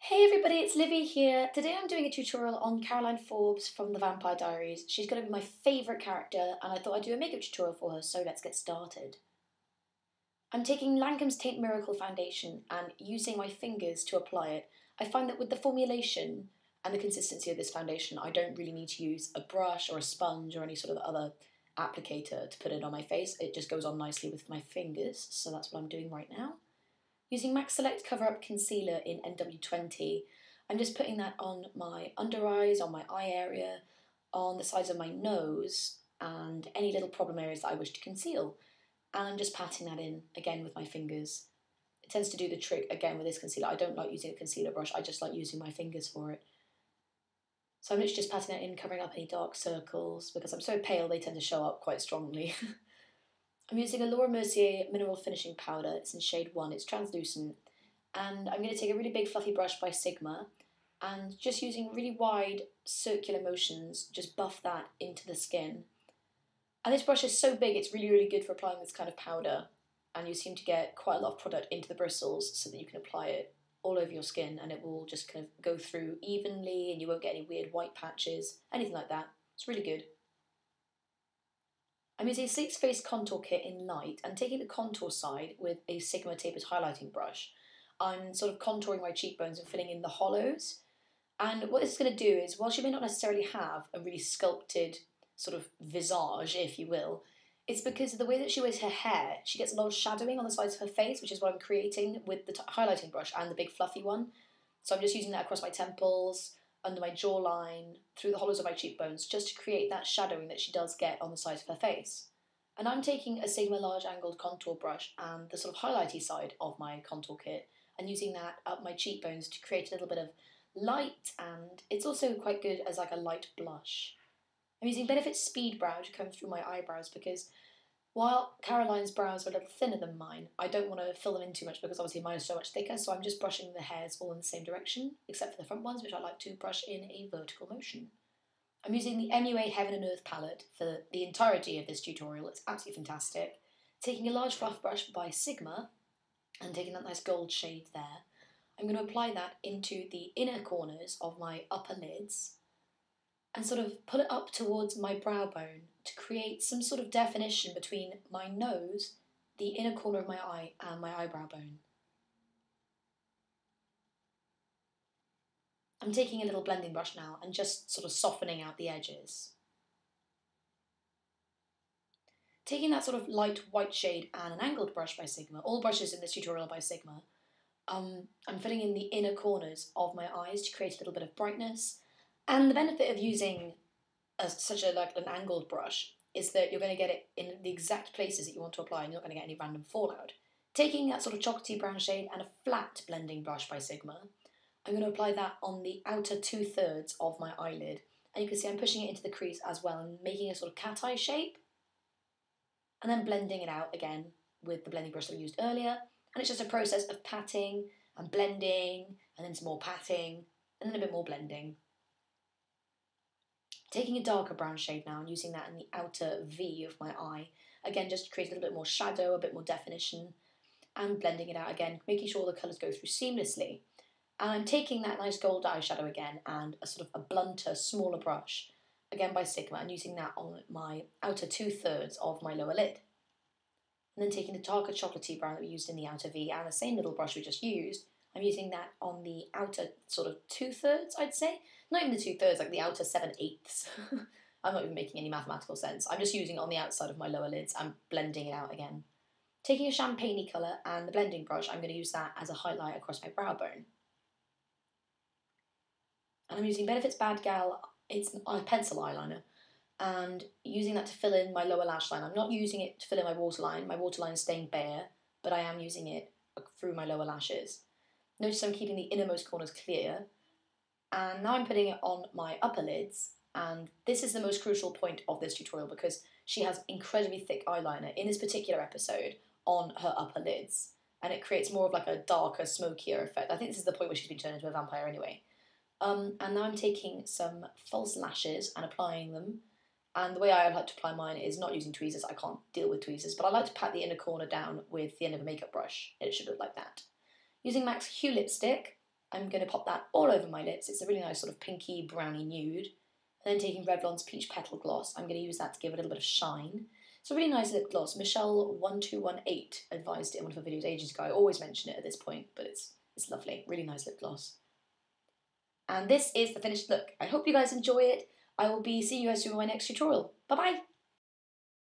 Hey everybody, it's Livie here. Today I'm doing a tutorial on Caroline Forbes from the Vampire Diaries. She's going to be my favourite character and I thought I'd do a makeup tutorial for her, so let's get started. I'm taking Lancome's Taint Miracle foundation and using my fingers to apply it. I find that with the formulation and the consistency of this foundation, I don't really need to use a brush or a sponge or any sort of other applicator to put it on my face. It just goes on nicely with my fingers, so that's what I'm doing right now. Using MAC Select Cover Up Concealer in NW20, I'm just putting that on my under eyes, on my eye area, on the sides of my nose, and any little problem areas that I wish to conceal. And I'm just patting that in, again, with my fingers. It tends to do the trick, again, with this concealer. I don't like using a concealer brush, I just like using my fingers for it. So I'm literally just patting that in, covering up any dark circles. Because I'm so pale, they tend to show up quite strongly. I'm using a Laura Mercier Mineral Finishing Powder. It's in shade 1, it's translucent. And I'm going to take a really big fluffy brush by Sigma and just using really wide circular motions, just buff that into the skin. And this brush is so big, it's really, really good for applying this kind of powder. And you seem to get quite a lot of product into the bristles so that you can apply it all over your skin and it will just kind of go through evenly and you won't get any weird white patches, anything like that. It's really good. I'm using a Sleek's Face Contour Kit in Light and taking the contour side with a Sigma Tapered Highlighting Brush. I'm sort of contouring my cheekbones and filling in the hollows. And what this is going to do is, while she may not necessarily have a really sculpted sort of visage, if you will, it's because of the way that she wears her hair, she gets a lot of shadowing on the sides of her face, which is what I'm creating with the highlighting brush and the big fluffy one. So I'm just using that across my temples, under my jawline, through the hollows of my cheekbones, just to create that shadowing that she does get on the sides of her face. And I'm taking a Sigma large angled contour brush and the sort of highlighty side of my contour kit and using that up my cheekbones to create a little bit of light, and it's also quite good as like a light blush. I'm using Benefit Speed Brow to come through my eyebrows because while Caroline's brows are a little thinner than mine, I don't want to fill them in too much because obviously mine is so much thicker, so I'm just brushing the hairs all in the same direction, except for the front ones, which I like to brush in a vertical motion. I'm using the MUA Heaven and Earth palette for the entirety of this tutorial. It's absolutely fantastic. Taking a large fluff brush by Sigma and taking that nice gold shade there, I'm going to apply that into the inner corners of my upper lids and sort of pull it up towards my brow bone to create some sort of definition between my nose, the inner corner of my eye, and my eyebrow bone. I'm taking a little blending brush now and just sort of softening out the edges. Taking that sort of light white shade and an angled brush by Sigma, all brushes in this tutorial are by Sigma, I'm filling in the inner corners of my eyes to create a little bit of brightness. And the benefit of using such an angled brush is that you're going to get it in the exact places that you want to apply and you're not going to get any random fallout. Taking that sort of chocolatey brown shade and a flat blending brush by Sigma, I'm going to apply that on the outer 2/3 of my eyelid. And you can see I'm pushing it into the crease as well and making a sort of cat eye shape. And then blending it out again with the blending brush that we used earlier. And it's just a process of patting and blending and then some more patting and then a bit more blending. Taking a darker brown shade now and using that in the outer V of my eye, again just to create a little bit more shadow, a bit more definition, and blending it out again, making sure all the colours go through seamlessly. And I'm taking that nice gold eyeshadow again and a sort of a blunter, smaller brush, again by Sigma, and using that on my outer 2/3 of my lower lid. And then taking the darker chocolatey brown that we used in the outer V and the same little brush we just used, I'm using that on the outer sort of 2/3, I'd say. Not even the 2/3, like the outer 7/8. I'm not even making any mathematical sense. I'm just using it on the outside of my lower lids and blending it out again. Taking a champagne-y colour and the blending brush, I'm going to use that as a highlight across my brow bone. And I'm using Benefit's Bad Gal, it's a pencil eyeliner, and using that to fill in my lower lash line. I'm not using it to fill in my waterline. My waterline is staying bare, but I am using it through my lower lashes. Notice I'm keeping the innermost corners clear. And now I'm putting it on my upper lids. And this is the most crucial point of this tutorial because she has incredibly thick eyeliner in this particular episode on her upper lids. And it creates more of like a darker, smokier effect. I think this is the point where she's been turned into a vampire anyway. And now I'm taking some false lashes and applying them. And the way I like to apply mine is not using tweezers. I can't deal with tweezers, but I like to pat the inner corner down with the end of a makeup brush. It should look like that. Using MAC's Hue lipstick, I'm going to pop that all over my lips. It's a really nice sort of pinky brownie nude. And then taking Revlon's Peach Petal Gloss, I'm going to use that to give it a little bit of shine. It's a really nice lip gloss. Michelle1218 advised it in one of her videos ages ago. I always mention it at this point, but it's lovely. Really nice lip gloss. And this is the finished look. I hope you guys enjoy it. I will be seeing you guys soon in my next tutorial. Bye-bye!